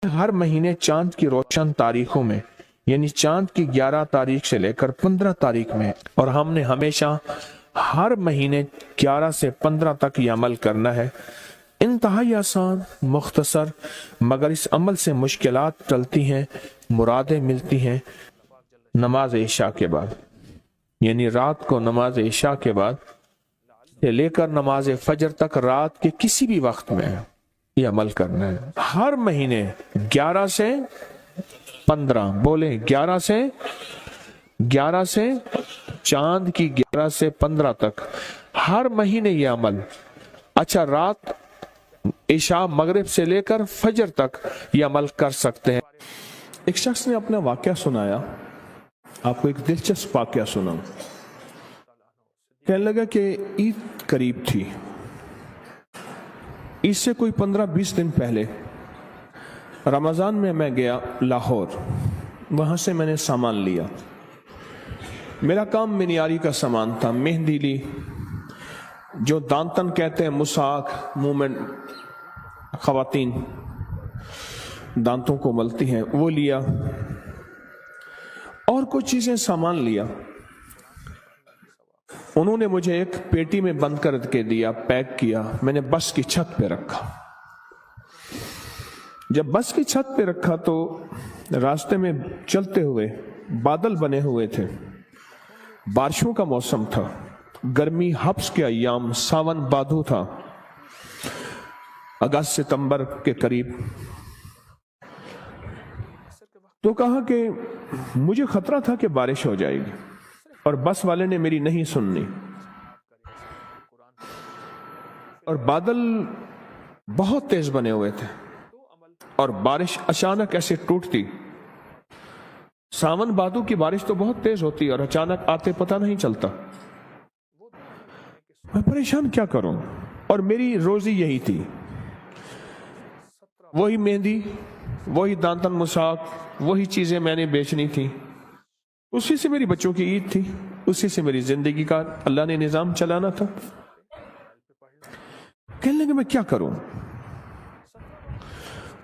ہر مہینے چاند کی روشن تاریخوں میں، یعنی چاند کی 11 تاریخ سے لے کر 15 تاریخ میں، اور ہم نے ہمیشہ ہر مہینے 11 سے 15 تک یہ عمل کرنا ہے۔ انتہائی آسان، مختصر، مگر اس عمل سے مشکلات ٹلتی ہیں، مرادیں ملتی ہیں۔ نماز عشاء کے بعد، یعنی رات کو نماز عشاء کے بعد سے لے کر نماز فجر تک رات کے کسی بھی وقت میں یہ عمل کرنا ہے۔ ہر مہینے 11 سے 15، بولیں 11 سے چاند کی 11 سے 15 تک ہر مہینے یہ عمل۔ اچھا، رات عشاء مغرب سے لے کر فجر تک یہ عمل کر سکتے ہیں۔ ایک شخص نے اپنا واقعہ سنایا، آپ کو ایک دلچسپ واقعہ سناؤں۔ کہنے لگا کہ عید قریب تھی، عید سے کوئی 15-20 دن پہلے رمضان میں گیا لاہور، وہاں سے میں نے سامان لیا۔ میرا کام منیاری کا سامان تھا، مہندی لی، جو دانتن کہتے ہیں، مساک، منہ میں خواتین دانتوں کو ملتی ہیں، وہ لیا، اور کچھ چیزیں سامان لیا۔ انہوں نے مجھے ایک پیٹی میں بند کر کے دیا، پیک کیا، میں نے بس کی چھت پہ رکھا۔ جب بس کی چھت پہ رکھا تو راستے میں چلتے ہوئے بادل بنے ہوئے تھے، بارشوں کا موسم تھا، گرمی حبس کے ایام، ساون بادو تھا، اگست ستمبر کے قریب۔ تو کہا کہ مجھے خطرہ تھا کہ بارش ہو جائے گی، اور بس والے نے میری نہیں سننی، اور بادل بہت تیز بنے ہوئے تھے، اور بارش اچانک ایسے ٹوٹتی۔ ساون بادو کی بارش تو بہت تیز ہوتی اور اچانک آتے پتہ نہیں چلتا۔ میں پریشان کیا کروں، اور میری روزی یہی تھی، وہی مہندی، وہی دانتن مساک، وہی چیزیں میں نے بیچنی تھی، اسی سے میری بچوں کی عید تھی، اسی سے میری زندگی کا اللہ نے نظام چلانا تھا۔ کہنے لگے میں کیا کروں؟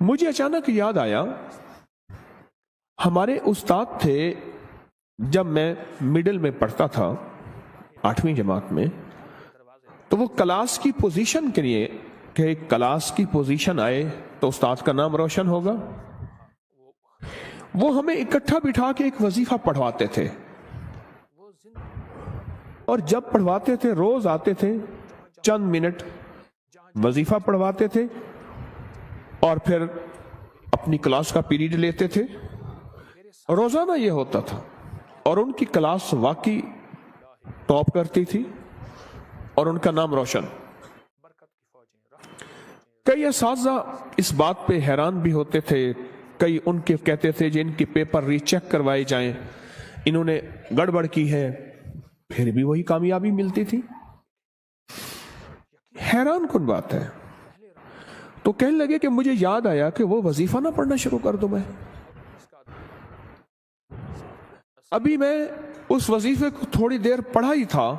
مجھے اچانک یاد آیا، ہمارے استاد تھے جب میں مڈل میں پڑھتا تھا، 8ویں جماعت میں، تو وہ کلاس کی پوزیشن کے لیے کہ کلاس کی پوزیشن آئے تو استاد کا نام روشن ہوگا، وہ ہمیں اکٹھا بٹھا کے ایک وظیفہ پڑھواتے تھے، اور جب پڑھواتے تھے روز آتے تھے، چند منٹ وظیفہ پڑھواتے تھے، اور پھر اپنی کلاس کا پیریڈ لیتے تھے۔ روزانہ یہ ہوتا تھا، اور ان کی کلاس واقعی ٹاپ کرتی تھی، اور ان کا نام روشن۔ کئی اساتذہ اس بات پہ حیران بھی ہوتے تھے، کئی ان کے کہتے تھے جن کی پیپر ری چیک کروائے جائیں، انہوں نے گڑبڑ کی ہے، پھر بھی وہی کامیابی ملتی تھی۔ حیران کن بات ہے۔ تو کہنے لگے کہ مجھے یاد آیا کہ وہ وظیفہ نہ پڑھنا شروع کر دوں میں۔ ابھی میں اس وظیفے کو تھوڑی دیر پڑھا ہی تھا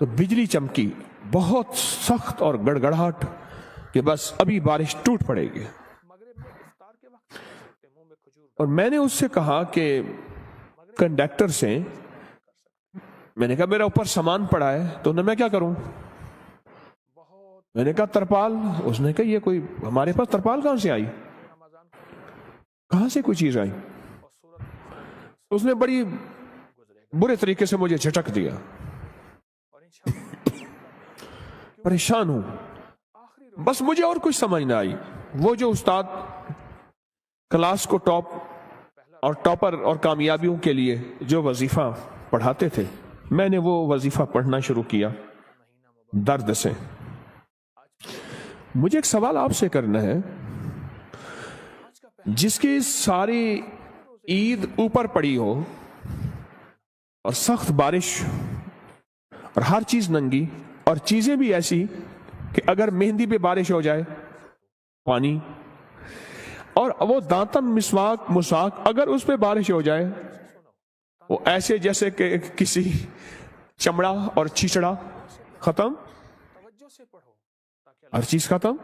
تو بجلی چمکی، بہت سخت اور گڑگڑاہٹ، کہ بس ابھی بارش ٹوٹ پڑے گی۔ اور میں نے اس سے کہا کہ کنڈکٹر سے، میں نے کہا میرا اوپر سامان پڑا ہے، تو میں کیا کروں؟ میں نے کہا ترپال۔ اس نے کہا یہ کوئی ہمارے پاس ترپال کہاں سے آئی، کہاں سے کوئی چیز آئی؟ اس نے بڑی برے طریقے سے مجھے جھٹک دیا۔ پریشان ہوں، بس مجھے اور کچھ سمجھ نہ آئی۔ وہ جو استاد کلاس کو ٹاپ اور ٹاپر اور کامیابیوں کے لیے جو وظیفہ پڑھاتے تھے، میں نے وہ وظیفہ پڑھنا شروع کیا درد سے۔ مجھے ایک سوال آپ سے کرنا ہے، جس کی ساری عید اوپر پڑی ہو اور سخت بارش اور ہر چیز ننگی، اور چیزیں بھی ایسی کہ اگر مہندی پہ بارش ہو جائے پانی، اور وہ دانتن مساک اگر اس پہ بارش ہو جائے وہ ایسے جیسے کہ کسی چمڑا اور چھچڑا، ختم، ہر چیز ختم،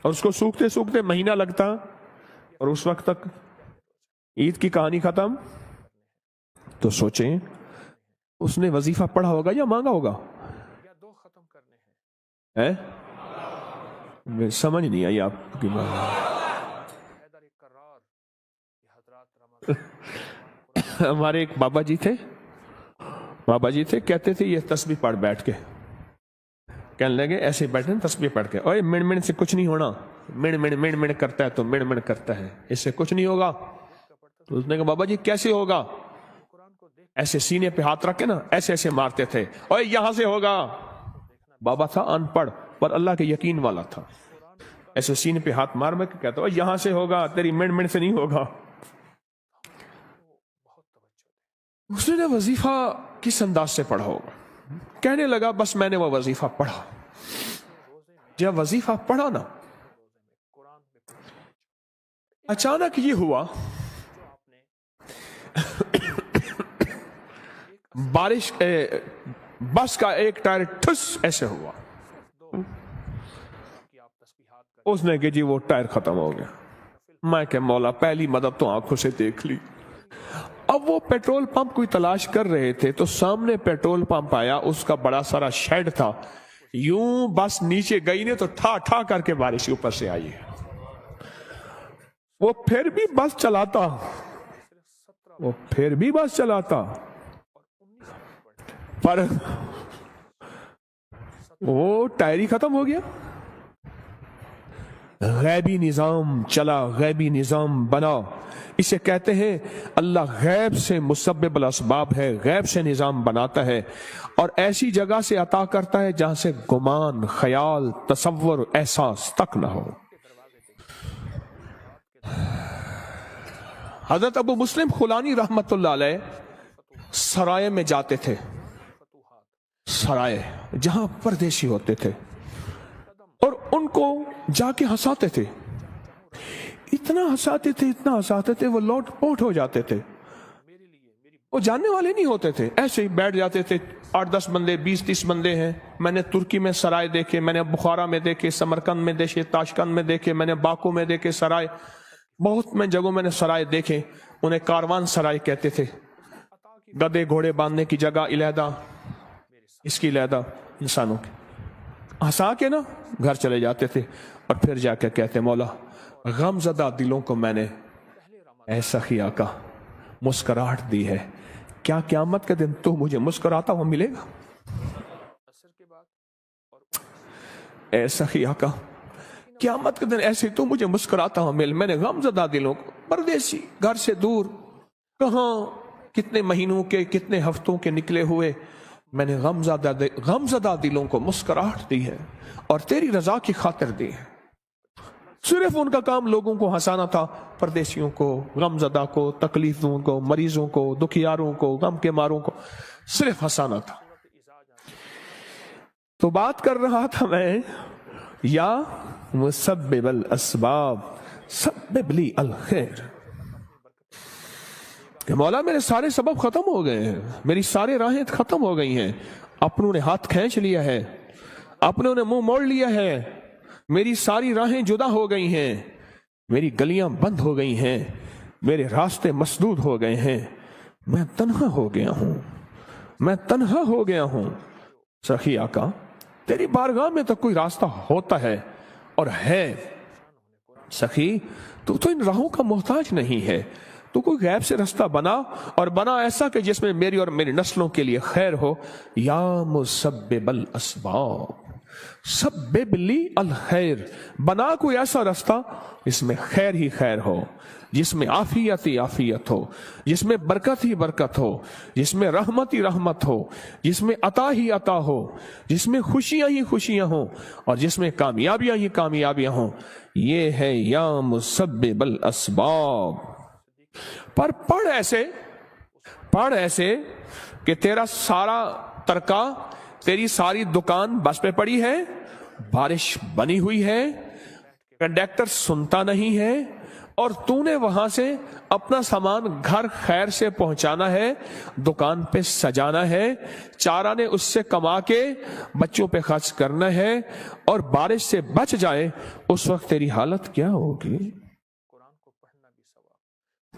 اور اس کو سوکھتے سوکھتے مہینہ لگتا، اور اس وقت تک عید کی کہانی ختم. تو سوچیں اس نے وظیفہ پڑھا ہوگا یا مانگا ہوگا؟ سمجھ نہیں آئی آپ کی بات. ہمارے ایک بابا جی تھے کہتے تھے یہ تسبیح پڑھ بیٹھ کے. کہنے لگے ایسے بیٹھے تسبیح پڑھ کے, اوے مڑ مڑ سے کچھ نہیں ہونا, مڑ مڑ کرتا ہے تو مڑ کرتا ہے, اس سے کچھ نہیں ہوگا. تو اس نے کہا بابا جی کیسے ہوگا؟ ایسے سینے پہ ہاتھ رکھ کے نا ایسے ایسے مارتے تھے, اوے یہاں سے ہوگا. بابا تھا ان پڑھ پر اللہ کے یقین والا تھا. ایسے سینے پہ ہاتھ مار کے کہتا اوے یہاں سے ہوگا, تیری مڑ سے نہیں ہوگا. اس نے وظیفہ کس انداز سے پڑھا ہوگا؟ کہنے لگا بس میں نے وہ وظیفہ پڑھا. جب وظیفہ پڑھا نا اچانک یہ ہوا بارش بس کا ایک ٹائر ٹھس ایسے ہوا. اس نے کہ جی وہ ٹائر ختم ہو گیا. میں کہ مولا پہلی مدد تو آنکھوں سے دیکھ لی. اب وہ پیٹرول پمپ کوئی تلاش کر رہے تھے تو سامنے پیٹرول پمپ آیا, اس کا بڑا سارا شیڈ تھا. یوں بس نیچے گئی نے تو ٹھا ٹھا کر کے بارش اوپر سے آئی. وہ پھر بھی بس چلاتا پر وہ ٹائر ہی ختم ہو گیا. غیبی نظام چلا, غیبی نظام بنا. اسے کہتے ہیں اللہ غیب سے مسبب الاسباب ہے, غیب سے نظام بناتا ہے اور ایسی جگہ سے عطا کرتا ہے جہاں سے گمان, خیال, تصور, احساس تک نہ ہو. حضرت ابو مسلم خولانی رحمت اللہ علیہ سرائے میں جاتے تھے, سرائے جہاں پردیسی ہوتے تھے, اور ان کو جا کے ہنساتے تھے. اتنا ہنساتے تھے وہ لوٹ پوٹ ہو جاتے تھے. وہ جاننے والے نہیں ہوتے تھے, ایسے ہی بیٹھ جاتے تھے. 8-10 بندے, 20-30 بندے ہیں. میں نے ترکی میں سرائے دیکھے, میں نے بخارا میں دیکھے, سمرقند میں دیکھے, تاشقند میں دیکھے, میں نے باکو میں دیکھے سرائے. بہت میں جگہوں میں نے سرائے دیکھے. انہیں کاروان سرائے کہتے تھے. گدے گھوڑے باندھنے کی جگہ علیحدہ, اس کی علیحدہ, انسانوں کی. ہنسا کے نا گھر چلے جاتے تھے اور پھر جا کے کہتے مولا غم زدہ دلوں کو میں نے ایسا ہی آقا مسکراہٹ دی ہے, کیا قیامت کے دن تو مجھے مسکراتا ہوا ملے گا؟ ایسا ہی آقا قیامت کے دن ایسے تو مجھے مسکراتا ہوا مل. میں نے غم زدہ دلوں کو, پردیسی گھر سے دور, کہاں کتنے مہینوں کے کتنے ہفتوں کے نکلے ہوئے, میں نے غم زدہ دلوں کو مسکراہٹ دی ہے اور تیری رضا کی خاطر دی ہے. صرف ان کا کام لوگوں کو ہنسانا تھا, پردیسیوں کو, غم زدہ کو, تکلیفوں کو, مریضوں کو, دکھیاروں کو, غم کے ماروں کو صرف ہنسانا تھا. تو بات کر رہا تھا میں یا مسبب الاسباب سبب لی الخیر, کہ مولا میرے سارے سبب ختم ہو گئے ہیں, میری سارے راہیں ختم ہو گئی ہیں, اپنوں نے ہاتھ کھینچ لیا ہے, اپنوں نے منہ موڑ لیا ہے, میری ساری راہیں جدا ہو گئی ہیں, میری گلیاں بند ہو گئی ہیں, میرے راستے مسدود ہو گئے ہیں, میں تنہا ہو گیا ہوں. سخی آقا تیری بارگاہ میں تو کوئی راستہ ہوتا ہے اور ہے. سخی تو ان راہوں کا محتاج نہیں ہے, تو کوئی غیب سے راستہ بنا, اور بنا ایسا کہ جس میں میری اور میری نسلوں کے لیے خیر ہو. یا مسبب الاسباب سبب لی الخیر, بنا کوئی ایسا راستہ جس میں خیر ہی خیر ہو, جس میں عافیت ہی عافیت ہو, جس میں برکت ہی برکت ہو, جس میں رحمت ہی رحمت ہو, جس میں عطا ہی عطا ہو, جس میں خوشیاں ہی خوشیاں ہوں, اور جس میں کامیابیاں ہی کامیابیاں ہوں. یہ ہے یا مسبب الاسباب. پر پڑھ ایسے کہ تیرا سارا ترکا, تیری ساری دکان بس پہ پڑی ہے, بارش بنی ہوئی ہے, کنڈکٹر سنتا نہیں ہے, اور تو نے وہاں سے اپنا سامان گھر خیر سے پہنچانا ہے, دکان پہ سجانا ہے, 4 آنے اس سے کما کے بچوں پہ خرچ کرنا ہے, اور بارش سے بچ جائے اس وقت تیری حالت کیا ہوگی؟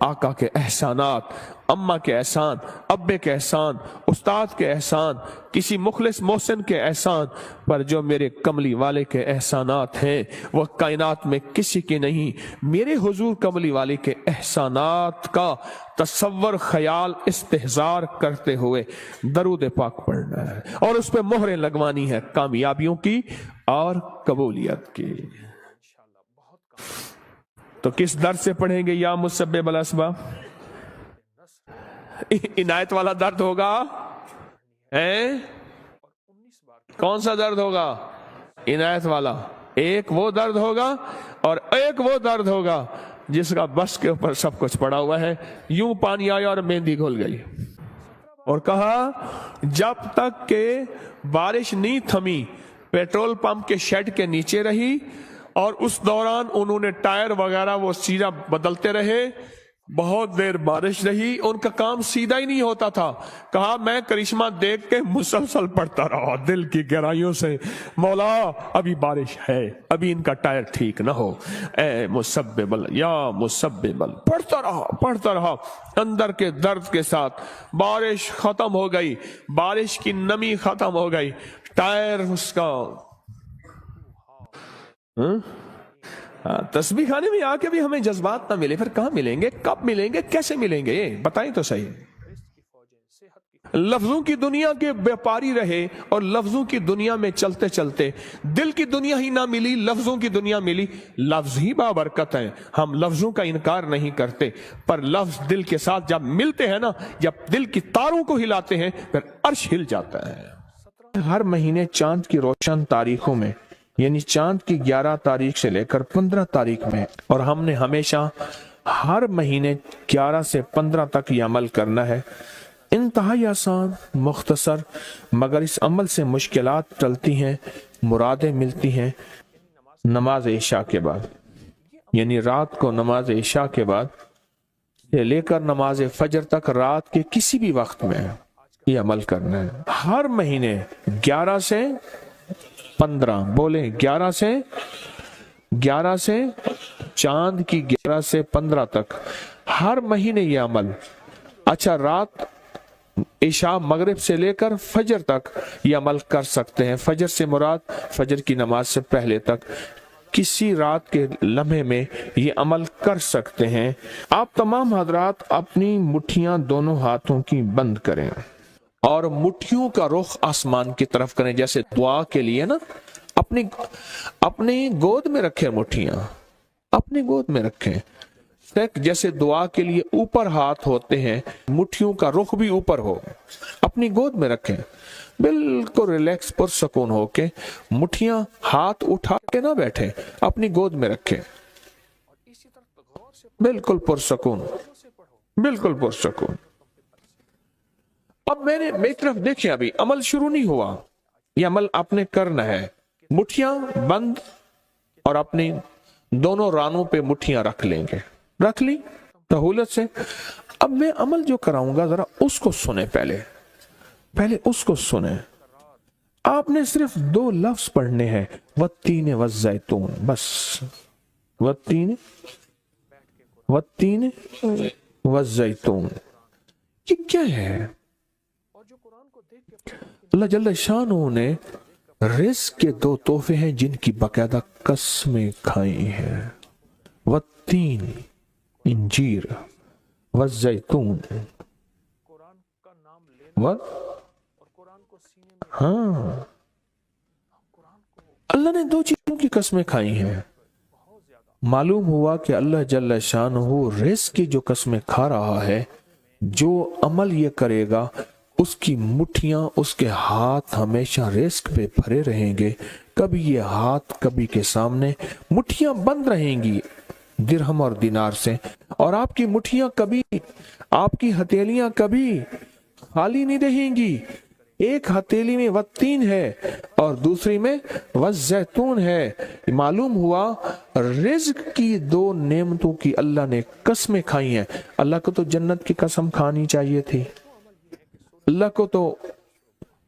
آقا کے احسانات، اماں کے احسان، ابے کے احسان، استاد کے احسان، کسی مخلص محسن کے احسان پر جو میرے کملی والے کے احسانات ہیں وہ کائنات میں کسی کے نہیں۔ میرے حضور کملی والے کے احسانات کا تصور، خیال، استحضار کرتے ہوئے درود پاک پڑھنا ہے اور اس پہ مہریں لگوانی ہے کامیابیوں کی اور قبولیت کی۔ تو کس درد سے پڑھیں گے؟ یا مسبب الاسباب، عنایت والا درد ہوگا، کون سا درد ہوگا؟ عنایت والا۔ ایک وہ درد ہوگا اور ایک وہ درد ہوگا جس کا بس کے اوپر سب کچھ پڑا ہوا ہے۔ یوں پانی آیا اور مہندی گھل گئی، اور کہا جب تک کہ بارش نہیں تھمی پیٹرول پمپ کے شیڈ کے نیچے رہی، اور اس دوران انہوں نے ٹائر وغیرہ وہ سیدھا بدلتے رہے، بہت دیر بارش رہی، ان کا کام سیدھا ہی نہیں ہوتا تھا۔ کہا میں کرشمہ دیکھ کے مسلسل پڑھتا رہا دل کی گہرائیوں سے، مولا ابھی بارش ہے، ابھی ان کا ٹائر ٹھیک نہ ہو، اے مسبب یا مسبب، پڑھتا رہا اندر کے درد کے ساتھ۔ بارش ختم ہو گئی، بارش کی نمی ختم ہو گئی، ٹائر اس کا تسبیح خانے میں آ کے بھی ہمیں جذبات نہ ملے، پھر کہاں ملیں گے؟ کب ملیں گے؟ کیسے ملیں گے؟ بتائیں تو صحیح۔ لفظوں کی دنیا کے بیپاری رہے اور لفظوں کی دنیا میں چلتے چلتے دل کی دنیا ہی نہ ملی، لفظوں کی دنیا ملی۔ لفظ ہی بابرکت ہیں، ہم لفظوں کا انکار نہیں کرتے، پر لفظ دل کے ساتھ جب ملتے ہیں نا، جب دل کی تاروں کو ہلاتے ہیں پھر عرش ہل جاتا ہے۔ ہر مہینے چاند کی روشن تاریخوں میں، یعنی چاند کی 11 تاریخ سے لے کر 15 تاریخ میں، اور ہم نے ہمیشہ ہر مہینے 11 سے 15 تک یہ عمل کرنا ہے۔ انتہائی آسان، مختصر، مگر اس عمل سے مشکلات ٹلتی ہیں، مرادیں ملتی ہیں۔ نماز عشاء کے بعد، یعنی رات کو نماز عشاء کے بعد سے لے کر نماز فجر تک رات کے کسی بھی وقت میں یہ عمل کرنا ہے۔ ہر مہینے 11 سے 15، بولیں 11 سے چاند کی 11 سے 15 تک ہر مہینے یہ عمل۔ اچھا، رات عشاء مغرب سے لے کر فجر تک یہ عمل کر سکتے ہیں۔ فجر سے مراد فجر کی نماز سے پہلے تک کسی رات کے لمحے میں یہ عمل کر سکتے ہیں۔ آپ تمام حضرات اپنی مٹھیاں دونوں ہاتھوں کی بند کریں اور مٹھیوں کا رخ آسمان کی طرف کریں، جیسے دعا کے لیے نا اپنی گود میں رکھیں، مٹھیاں اپنی گود میں رکھیں، جیسے دعا کے لیے اوپر ہاتھ ہوتے ہیں، مٹھیوں کا رخ بھی اوپر ہو، اپنی گود میں رکھیں، بالکل ریلیکس پرسکون ہو کے، مٹھیاں ہاتھ اٹھا کے نہ بیٹھیں، اپنی گود میں رکھیں، بالکل پرسکون، بالکل پرسکون۔ اب میری طرف دیکھیں، ابھی عمل شروع نہیں ہوا، یہ عمل آپ نے کرنا ہے۔ مٹھیاں بند اور اپنی دونوں رانوں پہ مٹھیاں رکھ لیں گے، رکھ لی سہولت سے۔ اب میں عمل جو کراؤں گا ذرا اس کو سنیں، پہلے اس کو سنیں۔ آپ نے صرف 2 لفظ پڑھنے ہیں، والتین والزیتون، بس والتین والزیتون۔ یہ کیا ہے؟ اللہ جل شانہ نے رزق کے 2 تحفے ہیں جن کی باقاعدہ قسمیں کھائی ہیں، والتین انجیر، والزیتون، ہاں اللہ نے 2 چیزوں کی قسمیں کھائی ہیں۔ معلوم ہوا کہ اللہ جل شانہ رزق کی جو قسمیں کھا رہا ہے، جو عمل یہ کرے گا اس کی مٹھیاں، اس کے ہاتھ ہمیشہ رزق پہ بھرے رہیں گے، کبھی یہ ہاتھ کبھی کے سامنے، مٹھیاں بند رہیں گی درہم اور دینار سے، اور آپ کی مٹھیاں کبھی، آپ کی ہتھیلیاں کبھی خالی نہیں رہیں گی۔ ایک ہتھیلی میں والتین ہے اور دوسری میں والزیتون ہے۔ معلوم ہوا رزق کی 2 نعمتوں کی اللہ نے قسمیں کھائی ہیں۔ اللہ کو تو جنت کی قسم کھانی چاہیے تھی، اللہ کو تو